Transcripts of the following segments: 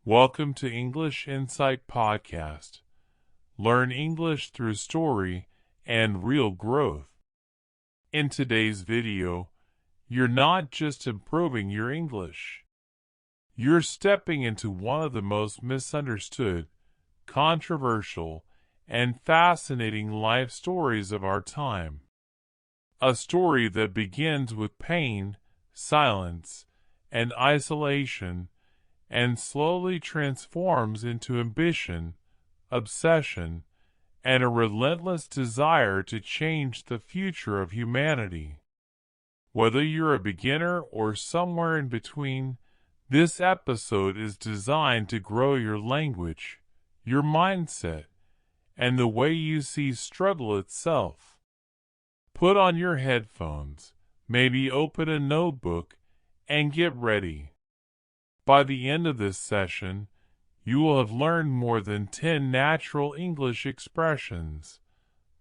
Welcome to English Insight Podcast. Learn English through story and real growth. In today's video, you're not just improving your English. You're stepping into one of the most misunderstood, controversial, and fascinating life stories of our time. A story that begins with pain, silence, and isolation, and slowly transforms into ambition, obsession, and a relentless desire to change the future of humanity. Whether you're a beginner or somewhere in between, this episode is designed to grow your language, your mindset, and the way you see struggle itself. Put on your headphones, maybe open a notebook, and get ready. By the end of this session, you will have learned more than 10 natural English expressions,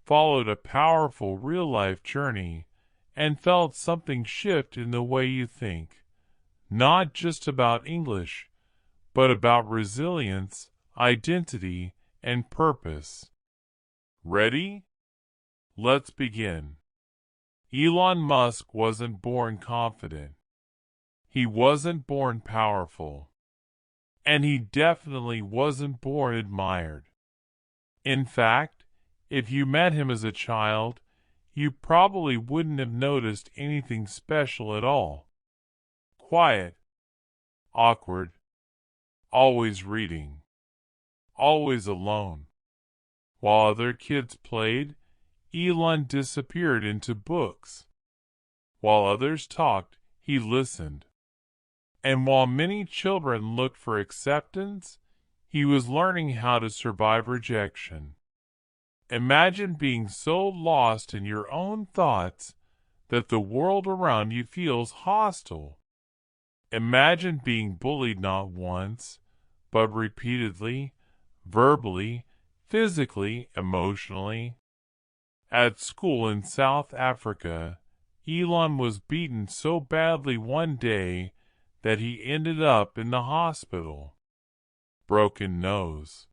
followed a powerful real-life journey, and felt something shift in the way you think. Not just about English, but about resilience, identity, and purpose. Ready? Let's begin. Elon Musk wasn't born confident. He wasn't born powerful. And he definitely wasn't born admired. In fact, if you met him as a child, you probably wouldn't have noticed anything special at all. Quiet, awkward, always reading, always alone. While other kids played, Elon disappeared into books. While others talked, he listened. And while many children looked for acceptance, he was learning how to survive rejection. Imagine being so lost in your own thoughts that the world around you feels hostile. Imagine being bullied not once, but repeatedly, verbally, physically, emotionally. At school in South Africa, Elon was beaten so badly one day that he ended up in the hospital. Broken nose,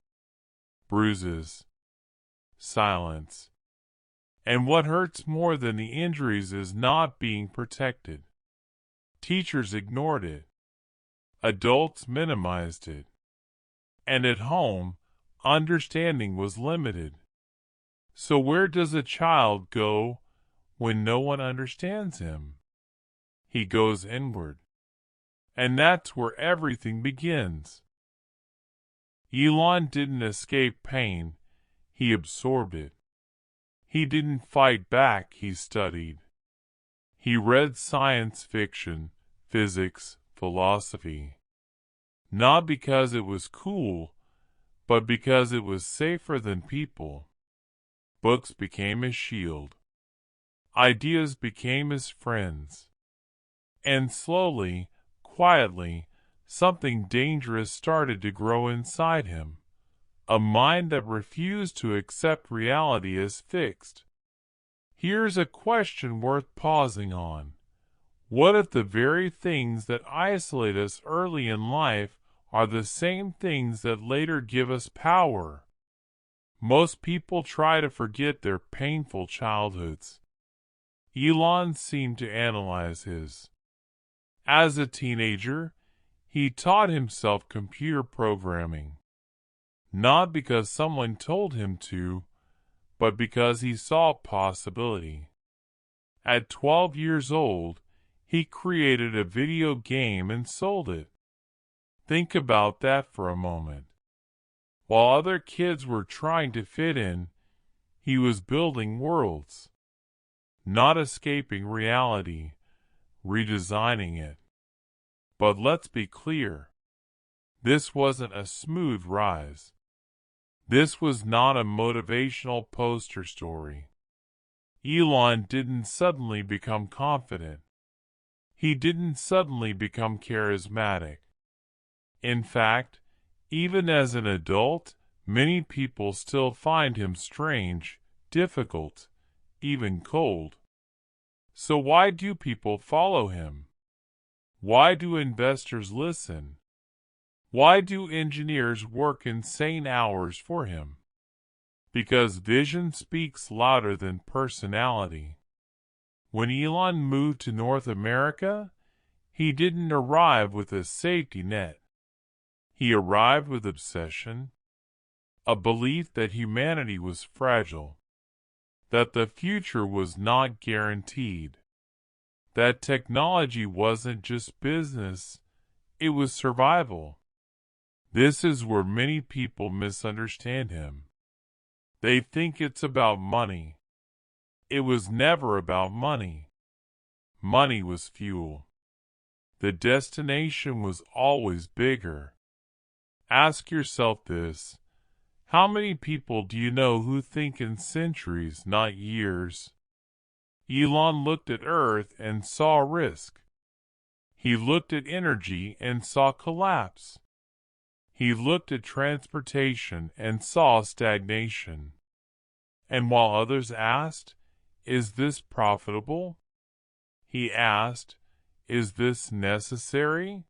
bruises, silence. And what hurts more than the injuries is not being protected. Teachers ignored it. Adults minimized it. And at home, understanding was limited. So where does a child go when no one understands him? He goes inward. And that's where everything begins. Elon didn't escape pain, he absorbed it. He didn't fight back, he studied. He read science fiction, physics, philosophy. Not because it was cool, but because it was safer than people. Books became his shield. Ideas became his friends. And slowly, quietly, something dangerous started to grow inside him. A mind that refused to accept reality as fixed. Here's a question worth pausing on. What if the very things that isolate us early in life are the same things that later give us power? Most people try to forget their painful childhoods. Elon seemed to analyze his. As a teenager, he taught himself computer programming. Not because someone told him to, but because he saw possibility. At 12 years old, he created a video game and sold it. Think about that for a moment. While other kids were trying to fit in, he was building worlds. Not escaping reality, redesigning it. But let's be clear. This wasn't a smooth rise. This was not a motivational poster story. Elon didn't suddenly become confident. He didn't suddenly become charismatic. In fact, even as an adult, many people still find him strange, difficult, even cold. So why do people follow him? Why do investors listen? Why do engineers work insane hours for him? Because vision speaks louder than personality. When Elon moved to North America, he didn't arrive with a safety net. He arrived with obsession, a belief that humanity was fragile, that the future was not guaranteed, that technology wasn't just business, it was survival. This is where many people misunderstand him. They think it's about money. It was never about money. Money was fuel. The destination was always bigger. Ask yourself this. How many people do you know who think in centuries, not years? Elon looked at Earth and saw risk. He looked at energy and saw collapse. He looked at transportation and saw stagnation. And while others asked, "Is this profitable?" he asked, "Is this necessary?"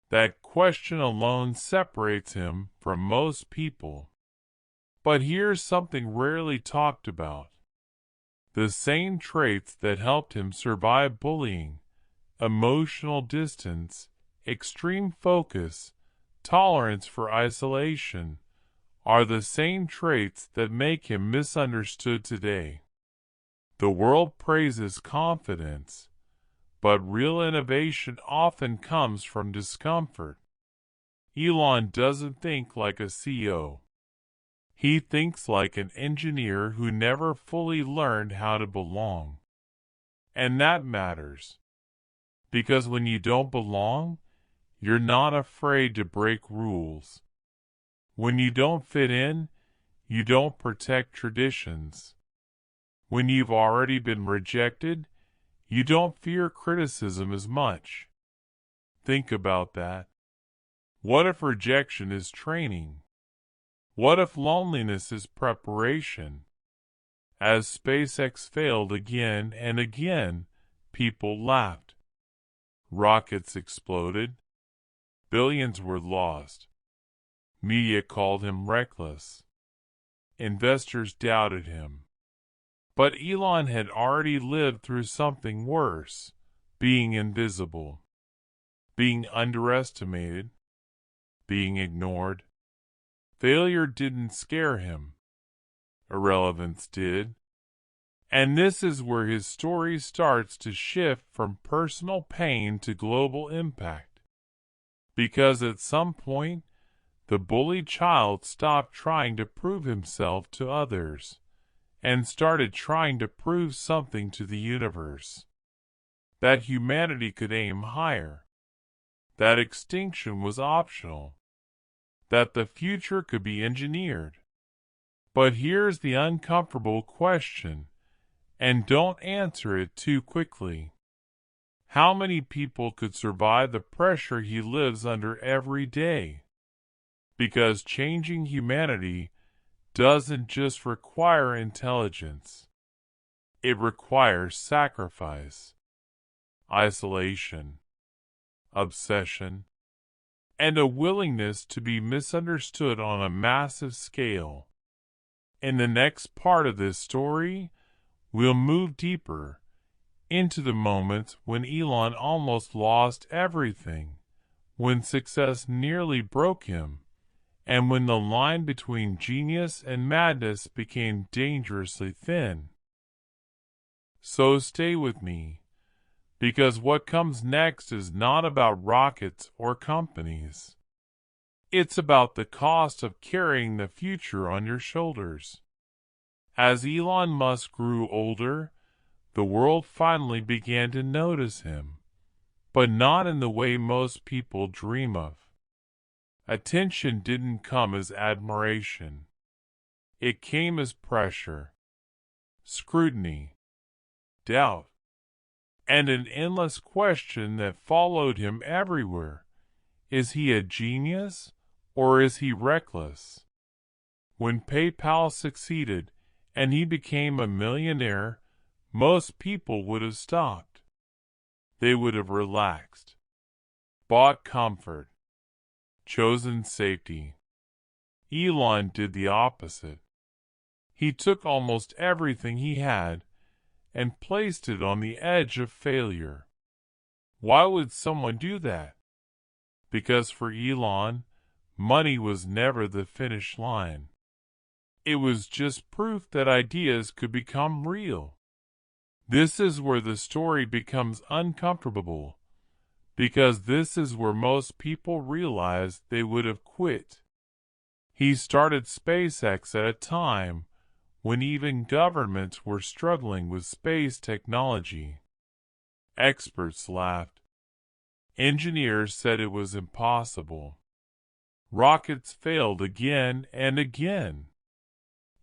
That question alone separates him from most people. But here's something rarely talked about. The same traits that helped him survive bullying, emotional distance, extreme focus, tolerance for isolation, are the same traits that make him misunderstood today. The world praises confidence, but real innovation often comes from discomfort. Elon doesn't think like a CEO. He thinks like an engineer who never fully learned how to belong. And that matters. Because when you don't belong, you're not afraid to break rules. When you don't fit in, you don't protect traditions. When you've already been rejected, you don't fear criticism as much. Think about that. What if rejection is training? What if loneliness is preparation? As SpaceX failed again and again, people laughed. Rockets exploded. Billions were lost. Media called him reckless. Investors doubted him. But Elon had already lived through something worse, being invisible, being underestimated, being ignored. Failure didn't scare him. Irrelevance did. And this is where his story starts to shift from personal pain to global impact. Because at some point, the bullied child stopped trying to prove himself to others and started trying to prove something to the universe. That humanity could aim higher. That extinction was optional. That the future could be engineered. But here's the uncomfortable question, and don't answer it too quickly. How many people could survive the pressure he lives under every day? Because changing humanity doesn't just require intelligence. It requires sacrifice, isolation, obsession, and a willingness to be misunderstood on a massive scale. In the next part of this story, we'll move deeper into the moments when Elon almost lost everything, when success nearly broke him, and when the line between genius and madness became dangerously thin. So stay with me, because what comes next is not about rockets or companies. It's about the cost of carrying the future on your shoulders. As Elon Musk grew older, the world finally began to notice him, but not in the way most people dream of. Attention didn't come as admiration. It came as pressure, scrutiny, doubt, and an endless question that followed him everywhere. Is he a genius, or is he reckless? When PayPal succeeded and he became a millionaire, most people would have stopped. They would have relaxed, bought comfort, chosen safety. Elon did the opposite. He took almost everything he had and placed it on the edge of failure. Why would someone do that? Because for Elon, money was never the finish line. It was just proof that ideas could become real. This is where the story becomes uncomfortable, because this is where most people realize they would have quit. He started SpaceX at a time when even governments were struggling with space technology. Experts laughed. Engineers said it was impossible. Rockets failed again and again.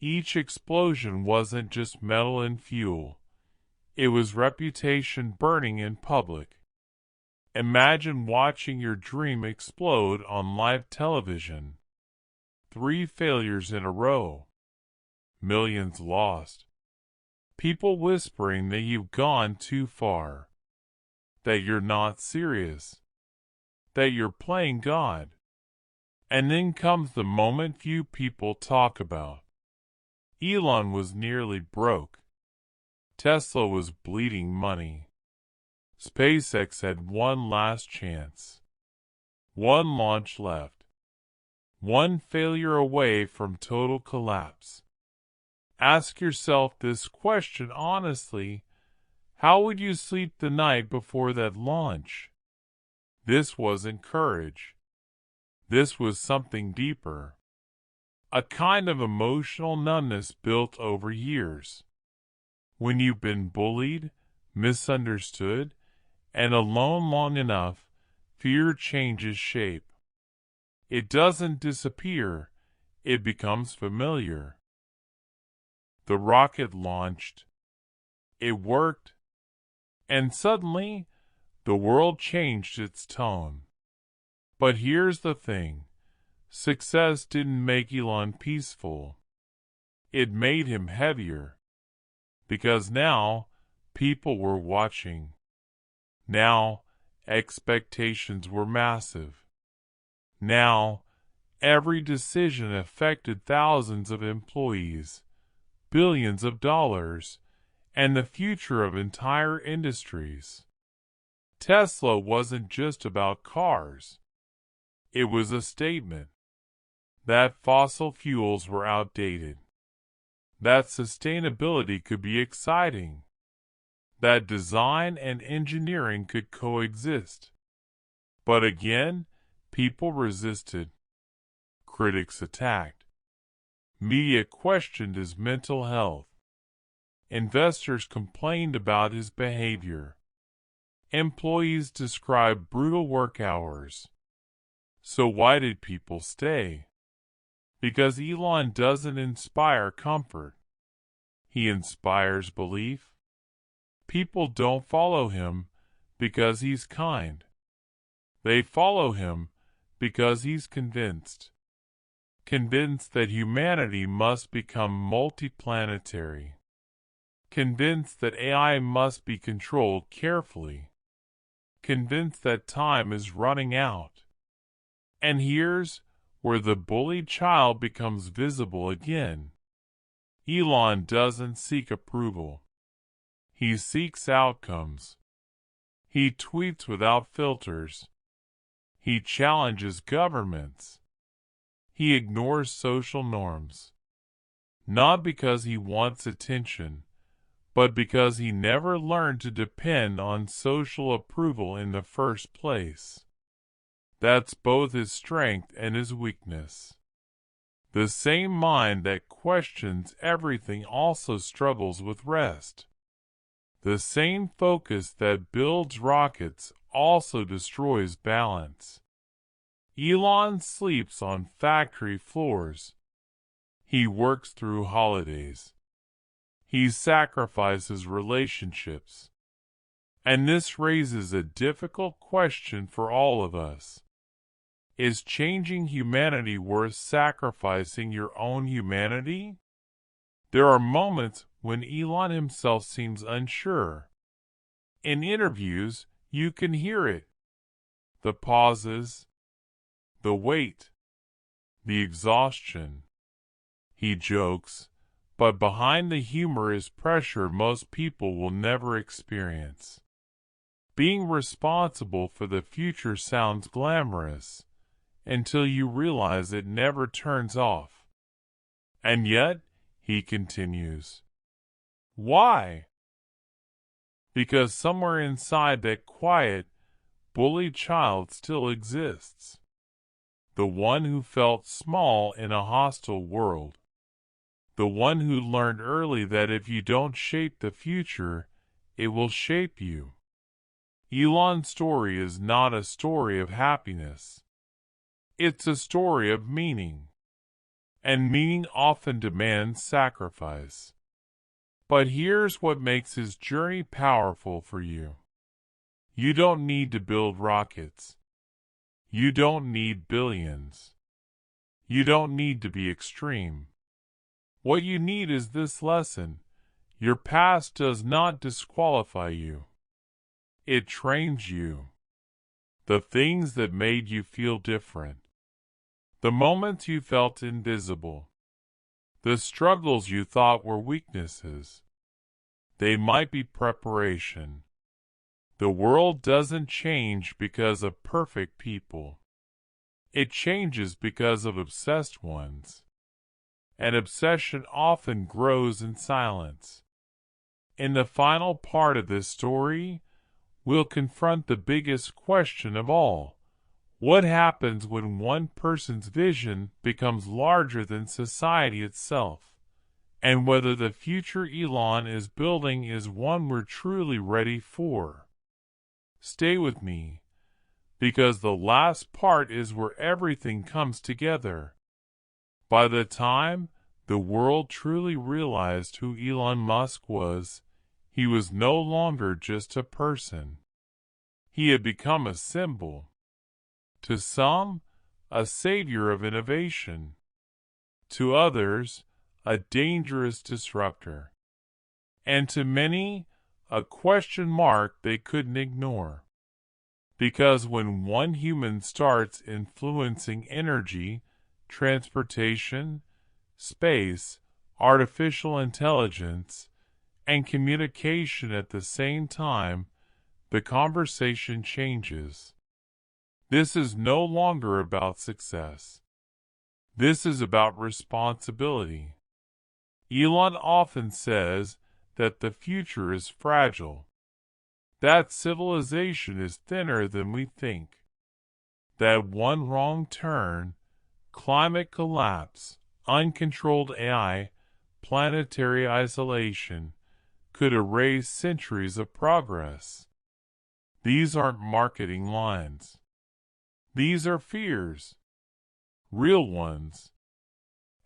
Each explosion wasn't just metal and fuel. It was reputation burning in public. Imagine watching your dream explode on live television. 3 failures in a row. Millions lost. People whispering that you've gone too far. That you're not serious. That you're playing God. And then comes the moment few people talk about. Elon was nearly broke. Tesla was bleeding money. SpaceX had one last chance. One launch left. One failure away from total collapse. Ask yourself this question honestly. How would you sleep the night before that launch? This wasn't courage. This was something deeper. A kind of emotional numbness built over years. When you've been bullied, misunderstood, and alone long enough, fear changes shape. It doesn't disappear, it becomes familiar. The rocket launched. It worked. And suddenly, the world changed its tone. But here's the thing. Success didn't make Elon peaceful. It made him heavier. Because now, people were watching. Now, expectations were massive. Now, every decision affected thousands of employees, billions of dollars, and the future of entire industries. Tesla wasn't just about cars. It was a statement that fossil fuels were outdated, that sustainability could be exciting, that design and engineering could coexist. But again, people resisted. Critics attacked. Media questioned his mental health. Investors complained about his behavior. Employees described brutal work hours. So why did people stay? Because Elon doesn't inspire comfort. He inspires belief. People don't follow him because he's kind. They follow him because he's convinced. Convinced that humanity must become multiplanetary. Convinced that AI must be controlled carefully. Convinced that time is running out. And here's where the bullied child becomes visible again. Elon doesn't seek approval. He seeks outcomes. He tweets without filters. He challenges governments. He ignores social norms. Not because he wants attention, but because he never learned to depend on social approval in the first place. That's both his strength and his weakness. The same mind that questions everything also struggles with rest. The same focus that builds rockets also destroys balance. Elon sleeps on factory floors. He works through holidays. He sacrifices relationships. And this raises a difficult question for all of us. Is changing humanity worth sacrificing your own humanity? There are moments when Elon himself seems unsure. In interviews, you can hear it. The pauses, the weight, the exhaustion. He jokes, but behind the humor is pressure most people will never experience. Being responsible for the future sounds glamorous, until you realize it never turns off. And yet, he continues, why? Because somewhere inside that quiet, bullied child still exists. The one who felt small in a hostile world. The one who learned early that if you don't shape the future, it will shape you. Elon's story is not a story of happiness. It's a story of meaning. And meaning often demands sacrifice. But here's what makes his journey powerful for you. You don't need to build rockets. You don't need billions. You don't need to be extreme. What you need is this lesson. Your past does not disqualify you. It trains you. The things that made you feel different. The moments you felt invisible. The struggles you thought were weaknesses. They might be preparation. The world doesn't change because of perfect people. It changes because of obsessed ones. And obsession often grows in silence. In the final part of this story, we'll confront the biggest question of all. What happens when one person's vision becomes larger than society itself? And whether the future Elon is building is one we're truly ready for. Stay with me, because the last part is where everything comes together. By the time the world truly realized who Elon Musk was, he was no longer just a person. He had become a symbol. To some, a savior of innovation. To others, a dangerous disruptor. And to many, a question mark they couldn't ignore. Because when one human starts influencing energy, transportation, space, artificial intelligence, and communication at the same time, the conversation changes. This is no longer about success. This is about responsibility. Elon often says that the future is fragile. That civilization is thinner than we think. That one wrong turn, climate collapse, uncontrolled AI, planetary isolation, could erase centuries of progress. These aren't marketing lines. These are fears. Real ones.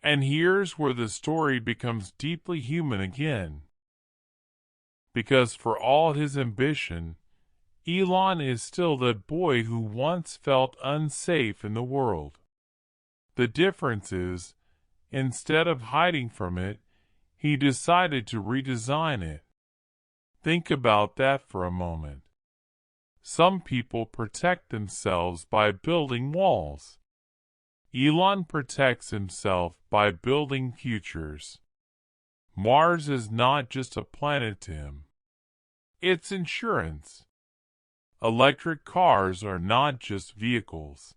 And here's where the story becomes deeply human again. Because for all his ambition, Elon is still that boy who once felt unsafe in the world. The difference is, instead of hiding from it, he decided to redesign it. Think about that for a moment. Some people protect themselves by building walls. Elon protects himself by building futures. Mars is not just a planet to him. It's insurance. Electric cars are not just vehicles.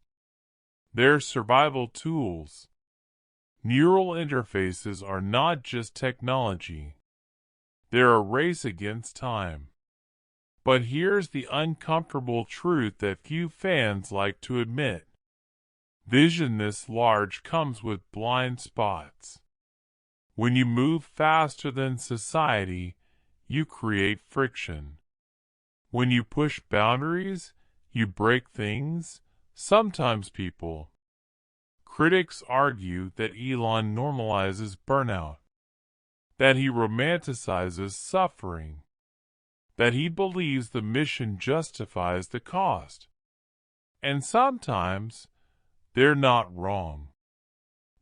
They're survival tools. Neural interfaces are not just technology. They're a race against time. But here's the uncomfortable truth that few fans like to admit. Vision this large comes with blind spots. When you move faster than society, you create friction. When you push boundaries, you break things, sometimes people. Critics argue that Elon normalizes burnout, that he romanticizes suffering, that he believes the mission justifies the cost. And sometimes, they're not wrong.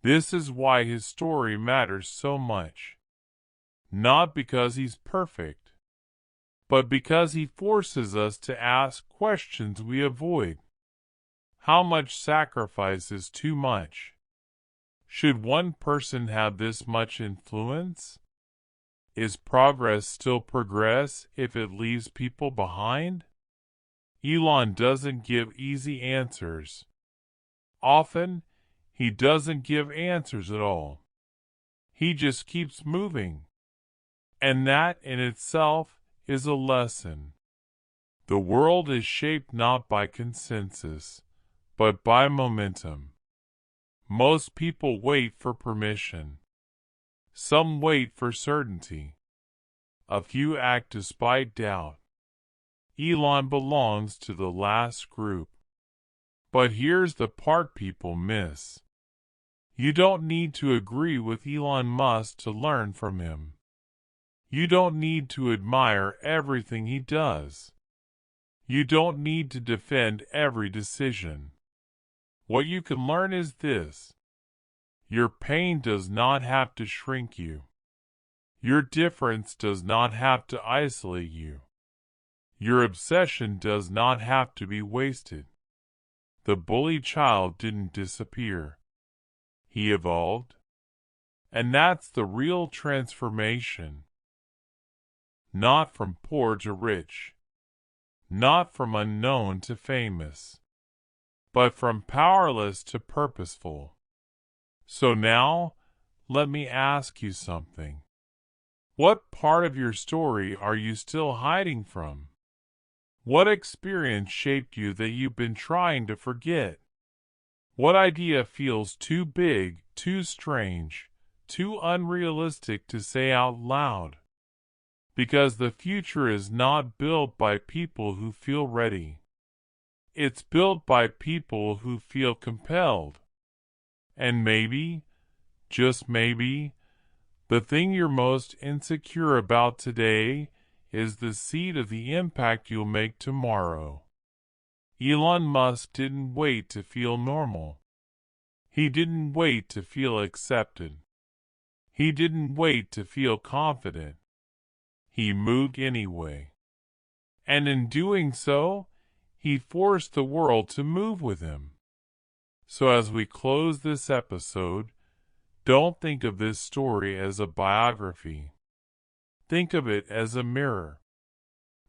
This is why his story matters so much. Not because he's perfect, but because he forces us to ask questions we avoid. How much sacrifice is too much? Should one person have this much influence? Is progress still progress if it leaves people behind? Elon doesn't give easy answers. Often, he doesn't give answers at all. He just keeps moving. And that in itself is a lesson. The world is shaped not by consensus, but by momentum. Most people wait for permission. Some wait for certainty. A few act despite doubt. Elon belongs to the last group. But here's the part people miss. You don't need to agree with Elon Musk to learn from him. You don't need to admire everything he does. You don't need to defend every decision. What you can learn is this. Your pain does not have to shrink you. Your difference does not have to isolate you. Your obsession does not have to be wasted. The bully child didn't disappear. He evolved. And that's the real transformation. Not from poor to rich. Not from unknown to famous. But from powerless to purposeful. So now, let me ask you something. What part of your story are you still hiding from? What experience shaped you that you've been trying to forget? What idea feels too big, too strange, too unrealistic to say out loud? Because the future is not built by people who feel ready. It's built by people who feel compelled. And maybe, just maybe, the thing you're most insecure about today is the seed of the impact you'll make tomorrow. Elon Musk didn't wait to feel normal. He didn't wait to feel accepted. He didn't wait to feel confident. He moved anyway. And in doing so, he forced the world to move with him. So as we close this episode, don't think of this story as a biography. Think of it as a mirror.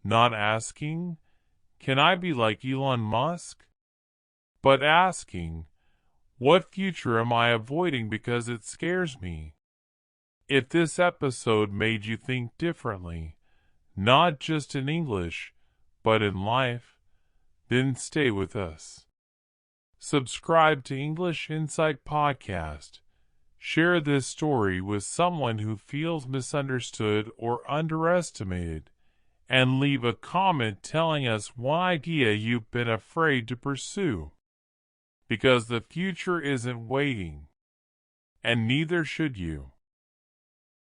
Not asking, can I be like Elon Musk? But asking, what future am I avoiding because it scares me? If this episode made you think differently, not just in English, but in life, then stay with us. Subscribe to English Insight Podcast. Share this story with someone who feels misunderstood or underestimated, and leave a comment telling us one idea you've been afraid to pursue. Because the future isn't waiting, and neither should you.